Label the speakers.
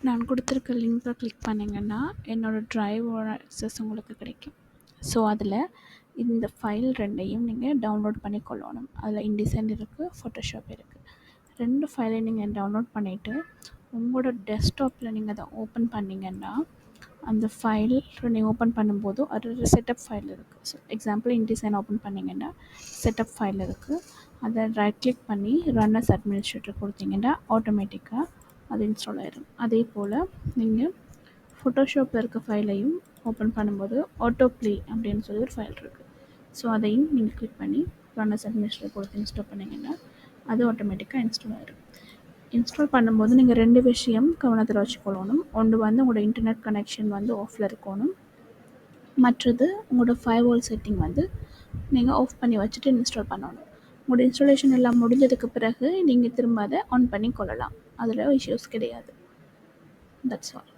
Speaker 1: நான் கொடுத்துருக்க லிங்கை கிளிக் பண்ணிங்கன்னா என்னோடய ட்ரைவோட அக்சஸ் உங்களுக்கு கிடைக்கும். ஸோ அதில் இந்த ஃபைல் ரெண்டையும் நீங்கள் டவுன்லோட் பண்ணி கொள்ளணும். அதில் இன்டிசைன் இருக்குது, ஃபோட்டோஷாப் இருக்குது. 2 ஃபைலையும் நீங்கள் டவுன்லோட் பண்ணிவிட்டு உங்களோட டெஸ்க்டாப்பில் நீங்கள் அதை ஓப்பன் பண்ணிங்கன்னா அந்த ஃபைல் நீங்கள் ஓப்பன் பண்ணும்போது ஒரு செட்டப் ஃபைல் இருக்குது. ஸோ எக்ஸாம்பிள் இன்டிசைன் ஓப்பன் பண்ணிங்கன்னா செட்டப் ஃபைல் இருக்குது. அதை ரைட் கிளிக் பண்ணி ரன் அஸ் அட்மினிஸ்ட்ரேட்டர் கொடுத்தீங்கன்னா ஆட்டோமேட்டிக்காக அது இன்ஸ்டால் ஆயிடும். அதே போல் நீங்கள் ஃபோட்டோஷாப்பில் இருக்க ஃபைலையும் ஓப்பன் பண்ணும்போது ஆட்டோ ப்ளே அப்படின்னு சொல்லி ஒரு ஃபைல் இருக்குது. ஸோ அதையும் நீங்கள் கிளிக் பண்ணி ரன் அஸ் அட்மினிஸ்ட்ரேட்டர் கொடுத்து இன்ஸ்டால் பண்ணிங்கன்னா அது ஆட்டோமேட்டிக்காக இன்ஸ்டால் ஆயிடும். இன்ஸ்டால் பண்ணும்போது நீங்கள் 2 விஷயம் கவனத்தில் வச்சுக்கொள்ளணும். ஒன்று வந்து உங்களோட இன்டர்நெட் கனெக்ஷன் வந்து ஆஃபில் இருக்கணும். மற்றது உங்களோட ஃபயர்வால் செட்டிங் வந்து நீங்கள் ஆஃப் பண்ணி வச்சுட்டு இன்ஸ்டால் பண்ணணும். உங்களோட இன்ஸ்டாலேஷன் எல்லாம் முடிஞ்சதுக்கு பிறகு நீங்கள் திரும்ப அதை ஆன் பண்ணி கொள்ளலாம். அதில் இஷ்யூஸ் கிடையாது. That's all.